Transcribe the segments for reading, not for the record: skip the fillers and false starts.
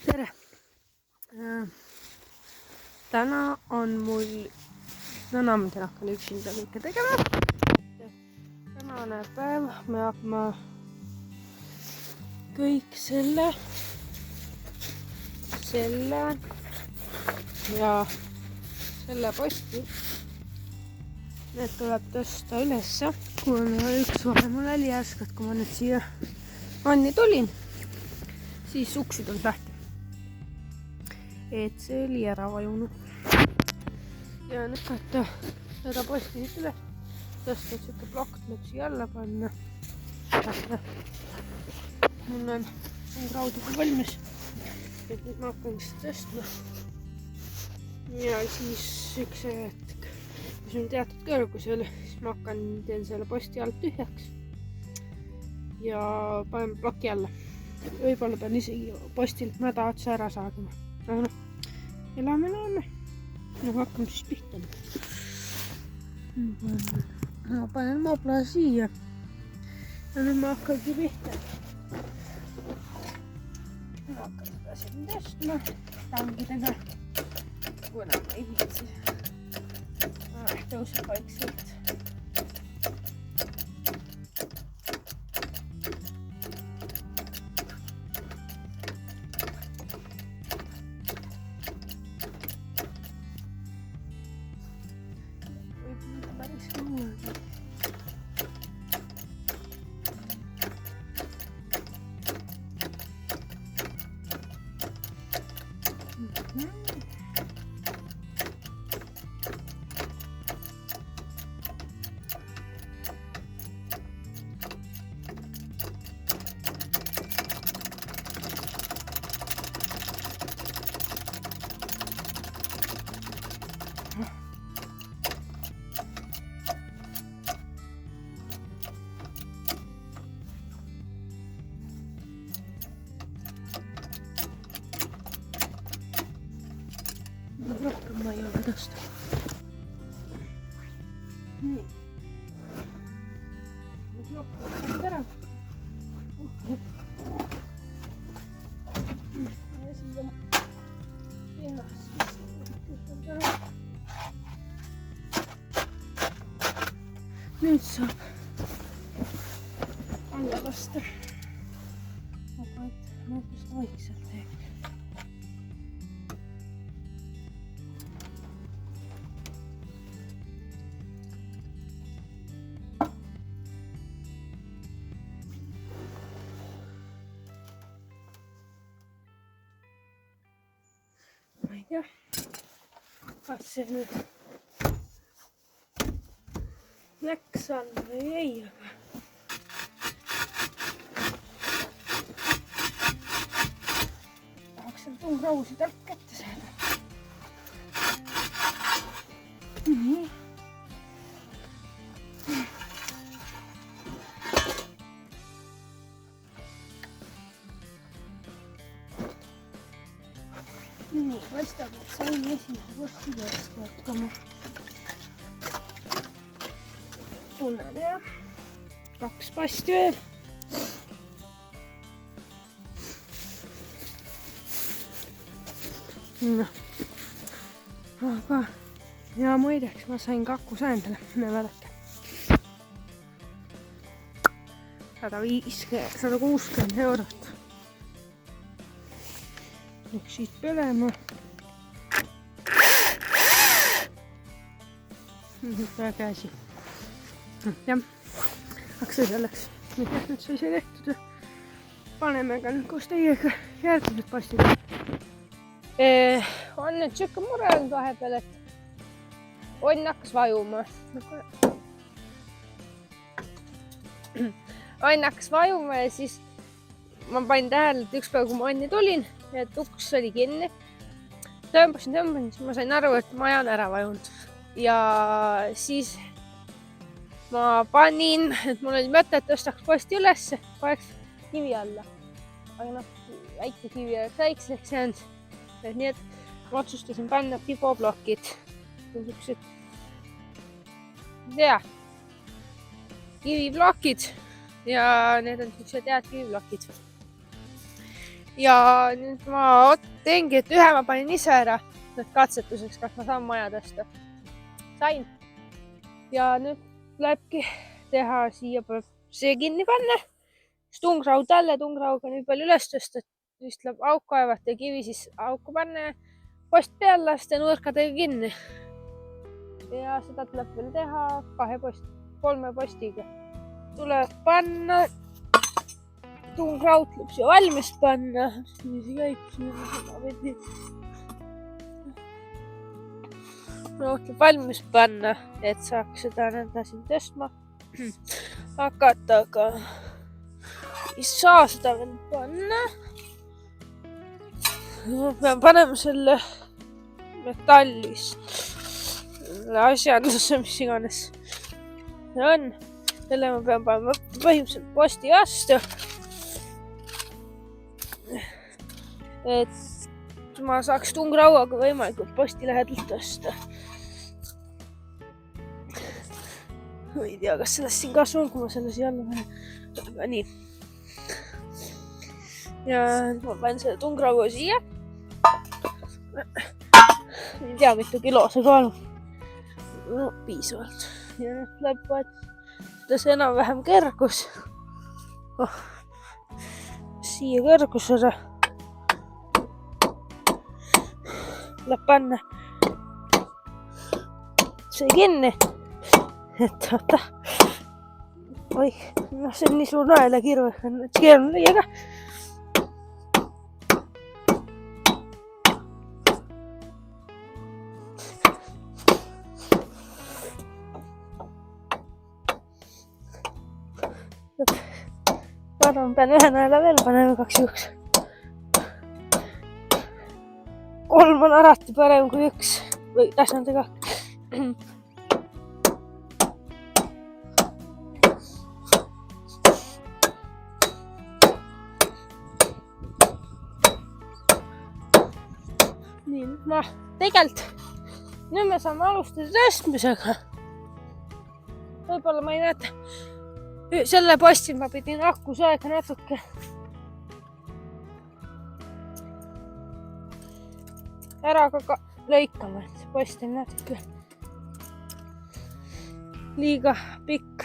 tere! Täna ma hakkan üksinda kõike tegema. Tänane päev me hakkame kõik selle ja selle posti. Need tuleb tõsta ülesse, kuna üks vahe mul oli järsk, et kui ma nüüd siia Anni tulin, siis uksid on tähti. Et see oli ära vajunud. Ja nüüd võtta seda posti siit üle, tõsta siuke plokk nüüd siia alla panna. Mul on raud juba valmis. Et nüüd ma hakkan seda tõstma. Ja siis üks hetk, kui see on teatud kõrgusel, siis ma teen selle posti alt tühjaks. Ja panen ploki alla. Võib-olla pean isegi postilt mööda otsa ära saagima. Aga noh, elame. No hakkame siis pihta. Ma panen mobla siia. Ja nüüd ma hakkangi pihta. Ma hakkan seda siin tõstma tangidega. Kuna ma ei viitsi. Tõuseb vaikselt. Rohkem ma ei ole tõsta. Nii. Nüüd rohkem ära. Ja siia pinnast. Nüüd saab alla lasta. Aga et mõtlust vaikselt teeb. Ma ei tea, kas see nüüd läks alla või ei, aga tahaks seal tungrausi talt kätte saada. Nii. Nii, paistab, et sain esimese posti järjest jätkama. Tunnen jah. 2 posti veel. No. Aga ja muideks ma sain kakusäändele. Me vaadake. 160 eurot. Läks siit põlema. Väga käsi. Jah, aga see selleks. Nüüd sai see tehtud. Paneme ka nüüd koos teiega järgmised postid. On nüüd siuke mure olnud vahepeal, et Onn hakkas vajuma. Onn hakkas vajuma ja siis ma panin tähele, et üks päev, kui ma Onni tulin, et uks oli kinni. Tõmbasin, siis ma sain aru, et maja on ära vajunud. Ja siis ma panin, et mul oli mõte, et tõstaks posti ülesse, paneks kivi alla. Aga noh, väike kivi oleks väikseks jäänud. Nii et ma otsustasin panna piboblokid. Niisugused, kiviblokid. Ja need on niisugused head kiviblokid. ja nüüd ma teengi, et ühe ma panin ise ära nüüd katsetuseks, kas ma saan maja tõsta. Sain. Ja nüüd tulebki teha siia see kinni panna. Tungraud alla, tungrauga nii palju üles tõsta, et siis tuleb auk kaevata ja kivi siis auku panna ja post peal lasta ja nurkadega kinni. Ja seda tuleb veel teha 3 postiga. Tuleb panna, tungraud tuleb siia valmis panna. Nii see käib. Raud tuleb valmis panna, et saaks seda nõnda siin tõstma hakata, aga ei saa seda veel panna. Ma pean panema selle metallis asjanduse, mis iganes see on. Selle ma pean panema põhimõtteliselt posti vastu, et ma saaks tungrauaga võimalikult posti lähedalt tõsta. Ma ei tea, kas sellest siin kasu on, kui ma selle siia alla panen. Aga nii. Ja ma panen selle tungraua siia. Ei tea, mitu kilo see kaalub. No, piisavalt. Ja nüüd tuleb vaata see enam-vähem kõrgus. Siia kõrgusele tuleb panna see kinni. Et oota. Oi, no see on nii suur naelakirve, et keeruline lüüa ka. Ma arvan, pean ühe naela veel panema 2 juhuks. 3 on alati parem kui 1 või tasandega. Nii, ma tegelikult nüüd me saame alustada tõstmisega. Võib-olla ma ei näeta. Selle posti ma pidin akusaega natuke ära ka lõikama, et see post on natuke liiga pikk.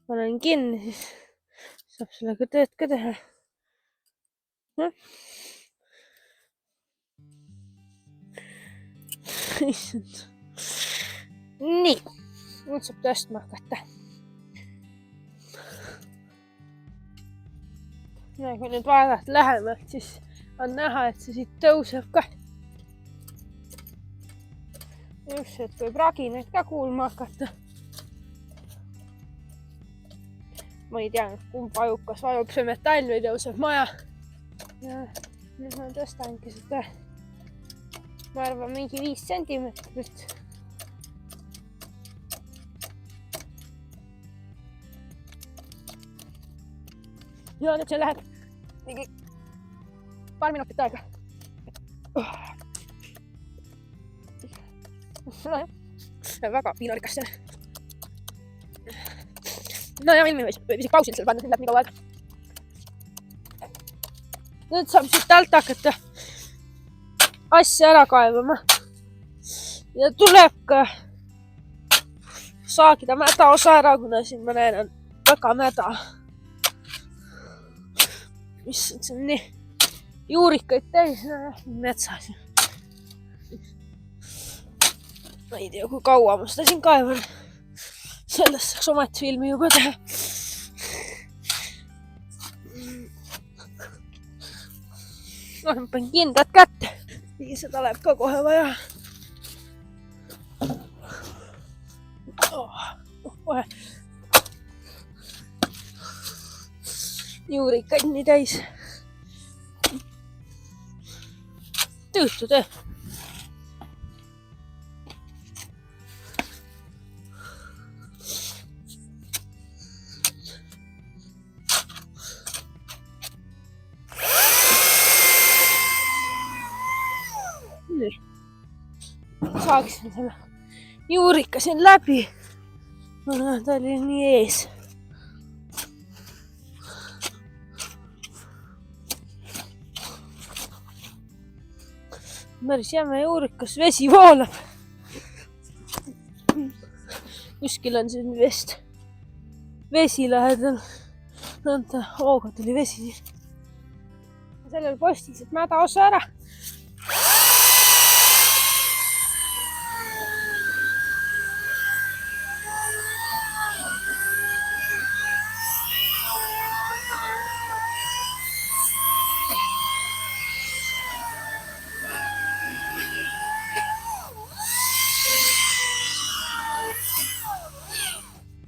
Panen kinni, siis saab sellega tööd ka teha. Issand. Nii, nüüd saab tõstma hakata. Ja kui nüüd vaadata lähemalt, siis on näha, et see siit tõuseb ka. Just, et võib raginaid ka kuulma hakata. Ma ei tea, kumb vajub, kas vajub see metall või tõuseb maja. Ja nüüd ma tõstangi seda, ma arvan, mingi 5 sentimeetrit. Ja nüüd see läheb mingi paar minutit aega. No jah, see on väga piinarikas selle. No ja ilmi võib isegi pausil selle panna, siin läheb nii kaua aega. Nüüd saab siit alt hakata asja ära kaevama. Ja tuleb ka saagida mäda osa ära, kuna siin ma näen on väga mäda. Issand, see on nii juurikaid täis metsas. Ma ei tea, kui kaua ma seda siin kaevan. Sellest saaks ometi filmi juba teha. Ma panen kindlad kätte. Nii seda läheb ka kohe vaja. Kohe. Juurikaid nii täis. Tüütu töö. Nii. Saaksin selle juurika siin läbi. Ta oli nii ees. päris jäme juurikas, vesi voolab. Kuskil on siin vesi lähedal. Nõnda hooga tuli vesi. Sellel postis, et mäda osa ära.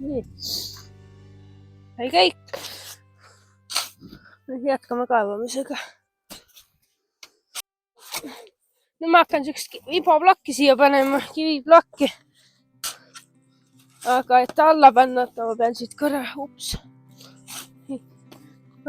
Nii. Sai kõik. Nüüd jätkame kaevamisega. Nüüd ma hakkan siukest vibaplakki siia panema, kiviplakki. Aga et alla panna, et ma pean siit korra,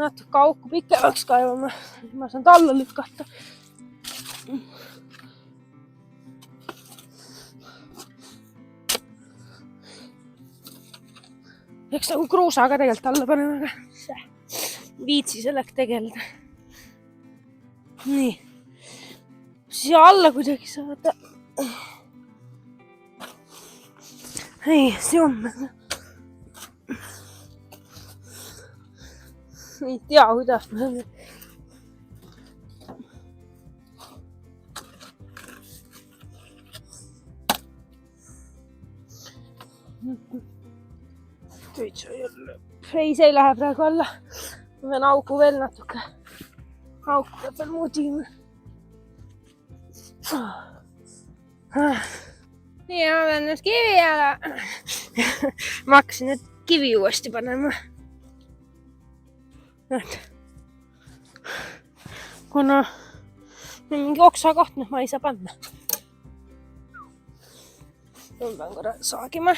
natuke auku pikemaks kaevama. Ma saan ta alla lükata. Eks nagu kruusaga tegelikult alla panema, aga viitsi sellega tegeleda. Nii. Siia alla kuidagi saada. Ei, siumme. Ei tea, kuidas ma saan. Ei, see ei lähe praegu alla. Ma pean augu veel natuke. Auku peab veel mudima. Nii, ma pean nüüd kivi alla. Ma hakkasin nüüd kivi uuesti panema. Kuna mingi oksa koht, ma ei saa panna. Ma pean korra saagima.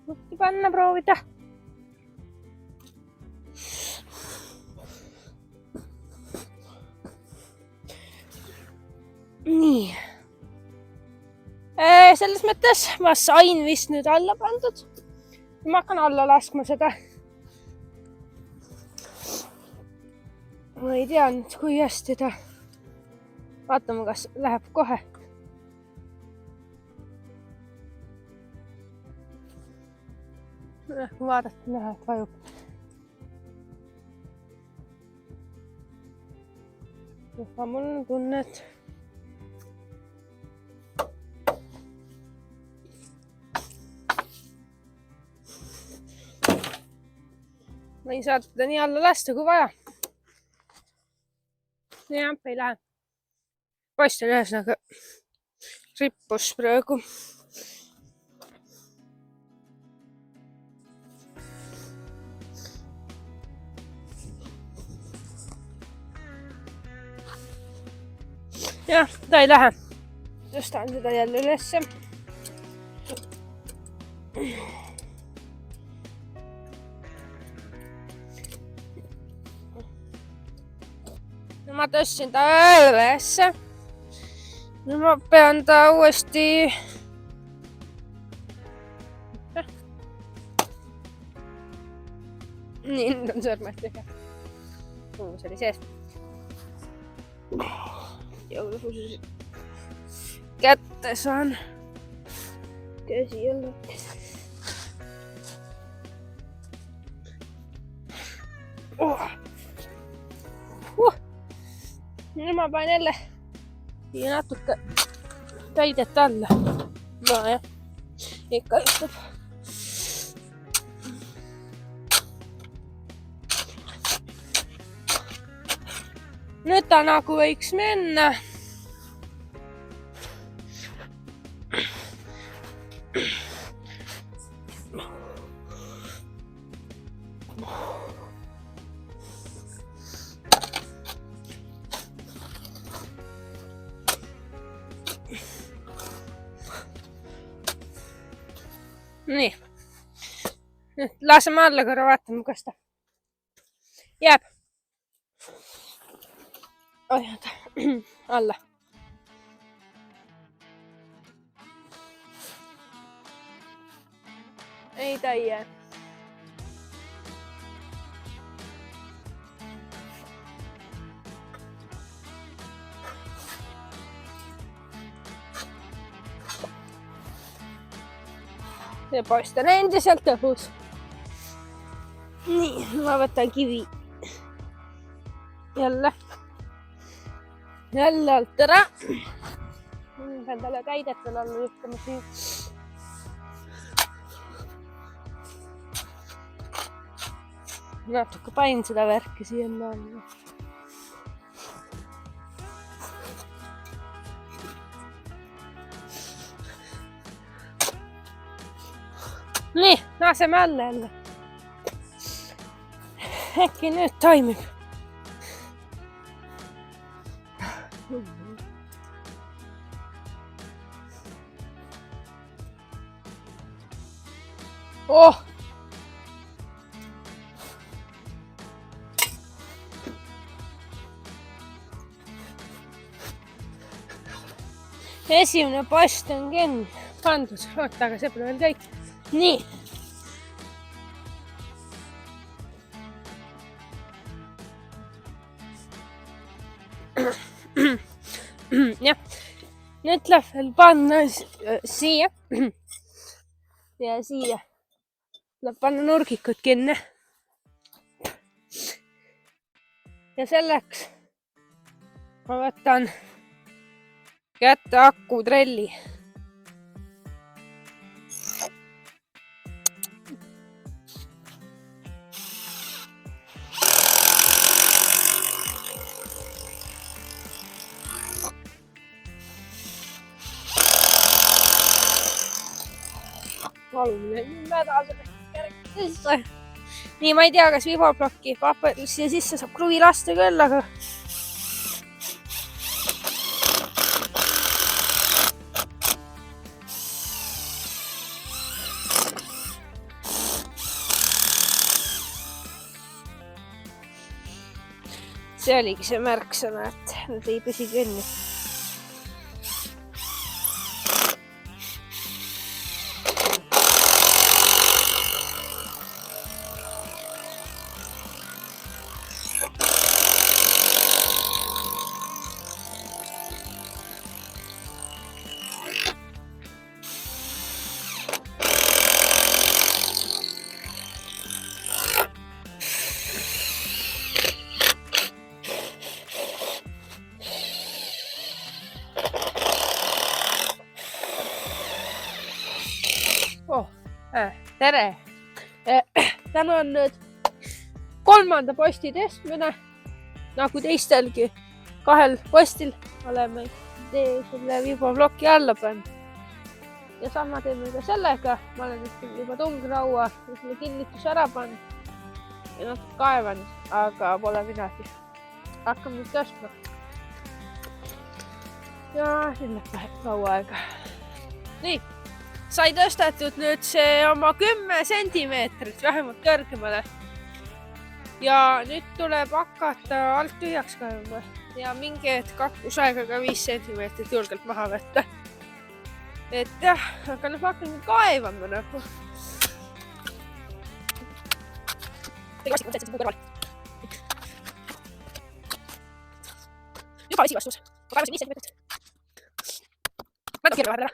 Võtti panna, proovida. Nii. Selles mõttes ma sain vist nüüd alla pandud. Ma hakkan alla laskma seda. Ma ei tea nüüd, kui hästi ta. Vaatame, kas läheb kohe. Kui vaadata, näha, et vajub. Aga mul on tunne, et ma ei saa teda nii alla lasta, kui vaja. Jah, ei lähe. Post on ühesõnaga rippus praegu. Jah, ta ei lähe. Tõstan seda jälle ülesse. Ma tõstsin ta ülesse. Ma pean ta uuesti... Nii, nüüd on sõrmed tühja. See oli sees. Jõulususi kätte saan. Käsi jälle. Nüüd ma panen jälle siia natuke täidet alla. No jah, ikka juhtub. Nüüd ta nagu võiks minna. Nii. Nüüd laseme alla korra, vaatame, kas ta jääb. Alla. ei täie. Ja poist on endiselt õhus. Nii, ma võtan kivi. Jälle alt ära. Pean talle käidet veel alla lükkama siin. Natuke panin seda värki siia alla. Nii, laseme alla jälle. Äkki nüüd toimib. Oh! Esimene post on kinni pandud. Oota, aga see pole veel kõik. Nii. Jah. Nüüd läheb veel panna siia. Ja siia. Läheb panna nurgikud kinni. Ja selleks ma võtan kätte akutrelli. Nii, ma ei tea, kas viivaplokki siia sisse saab kruvi lasta küll, aga see oligi see märksõna, et nad ei püsi kinni. Tere! Täna on nüüd 3. posti tõstmine, nagu teistelgi 2 postil oleme selle viibaploki alla pannud. Ja sama teeme ka sellega. Ma olen juba tungraua ja selle kinnituse ära pannud ja natuke kaevanud, aga pole midagi. Hakkame nüüd tõstma. Ja nüüd läheb kaua aega. Nii. Sai tõstetud nüüd see oma 10 sentimeetrit vähemalt kõrgemale. Ja nüüd tuleb hakata alt tühjaks kaevama. Ja mingi hetk kakkusaega ka 5 sentimeetrit julgelt maha võtta. Et jah, aga ma hakkan kaevama nagu. Juba esivastus. Ma kaevasin 5 sentimeetrit. Natuke kirja vahel ära.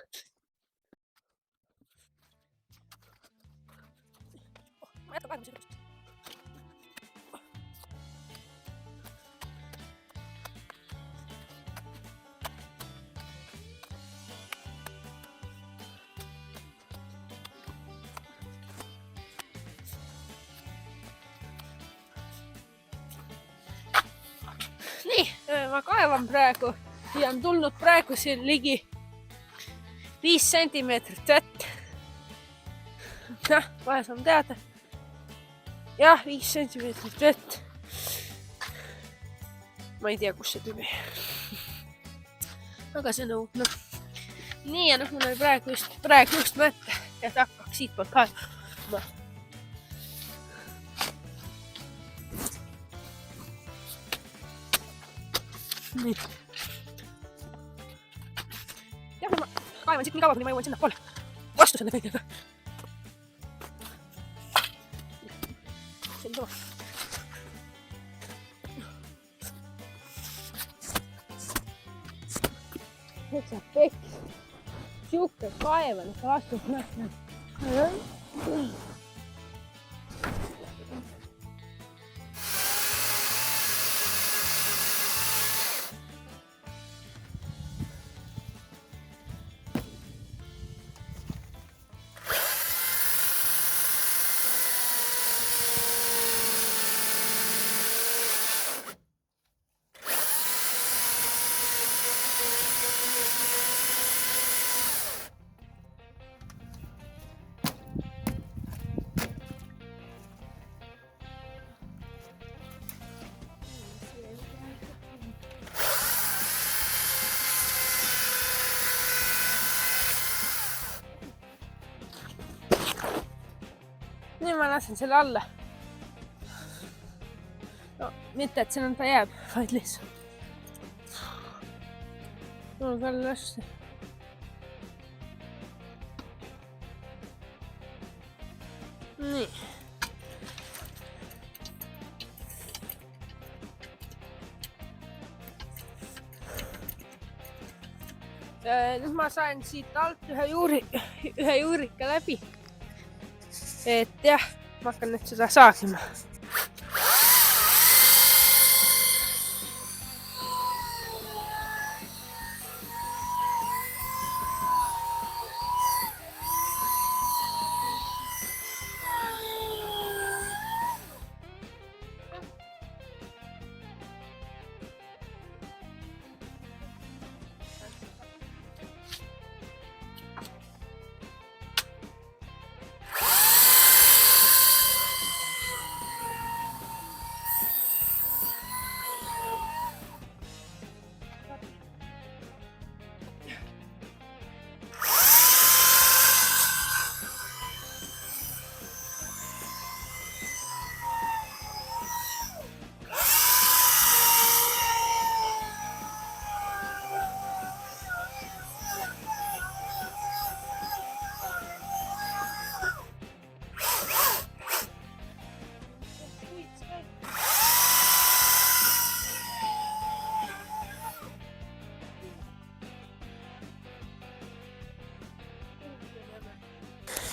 Nii, ma kaevan praegu ja on tulnud praegu siin ligi 5 sentimeetrit vett. Jah, vaja saame teada. Jah, 5 sentimeetrit vett. Ma ei tea, kus see tüvi. Aga see nõudne. Nii, ja mul oli praegu just mõte, et hakkaks siit poolt kaevama. Nii. Jah, ma kaevan siit nii kaua, kuni ma jõuan sinna poole. Vastus on kõigega. et sa peks. Siuke kaevan, et vastus mõtlen. Nii ma lasen selle alla. No, mitte, et sinna ta jääb, vaid lihtsalt. Mul küll hästi. Nii. Nüüd ma sain siit alt ühe juurika läbi. Et jah, ma hakkan nüüd seda saagima.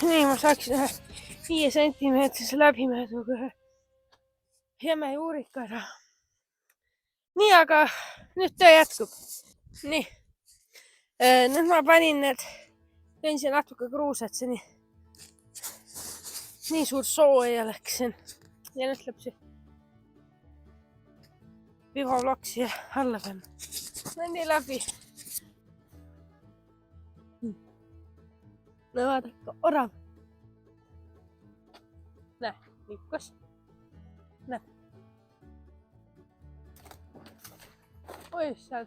Nii ma saaksin ühe 5 sentimeetrise läbimõõduga ühe jäme juurika ära. Nii, aga nüüd töö jätkub. Nii. Nüüd ma panin tõin siia natuke kruuset, see nii suur soo ei oleks siin. Ja nüüd lõpp see pivovlok siia alla panna. No nii läbi. No vaadake, orav. Näe, liikus. Näe. Oi, seal.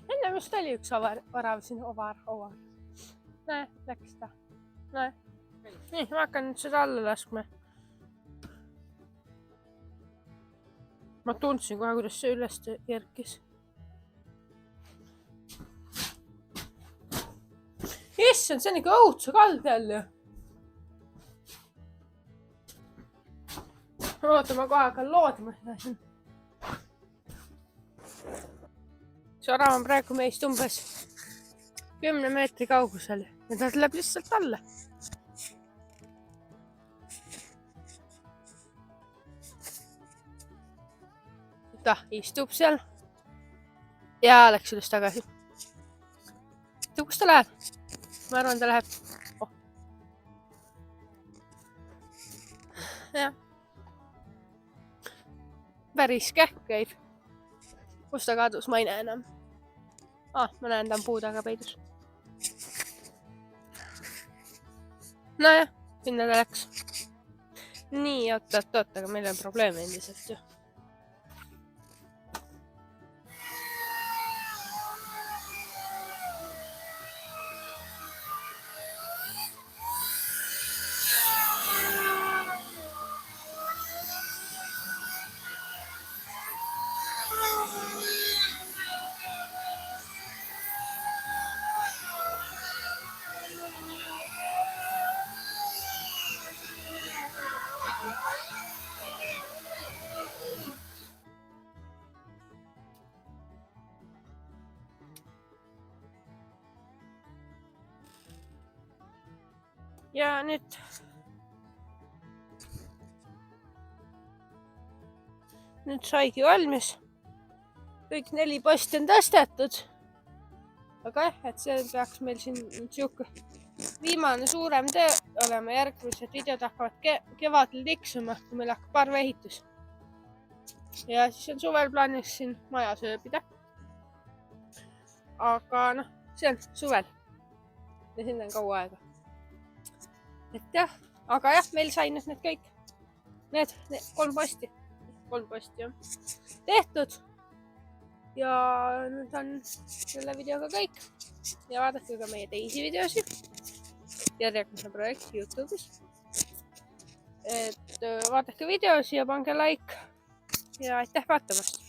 Enne vist oli üks orav siin, ovar. Näe, läks ta. Näe. Nii, ma hakkan nüüd seda alla laskma. Ma tundsin kohe, kuidas see üles kerkis. Issand, see on ikka õudse kald jälle. Oota, ma kohe hakkan loodma seda siin. See orav on praegu meist umbes 10 meetri kaugusel ja ta tuleb lihtsalt alla. Ta istub seal ja läks üles tagasi. Kus ta läheb? Ma arvan, ta läheb. Oh. Jah. Päris kähk käib. Kus ta kadus? Ma ei näe enam. Ma näen, ta on puu taga peidus. Nojah, sinna ta läks. Nii, oot, aga meil on probleeme endiselt ju. ja nüüd saigi valmis. Kõik 4 posti on tõstetud. Aga jah, et see peaks meil siin siuke viimane suurem töö olema. Järgmised videod hakkavad kevadel tiksuma, kui meil hakkab parveehitus. Ja siis on suvel plaanis siin majas ööbida. Aga noh, see on suvel. Ja sinna on kaua aega. Et jah, aga jah, meil sai nüüd need kõik. Need 3 posti. 3 posti on tehtud. Ja nüüd on selle videoga kõik. Ja vaadake ka meie teisi videosid. Järgmise projekti YouTube'is. Et vaadake videosi ja pange like. Ja aitäh vaatamast!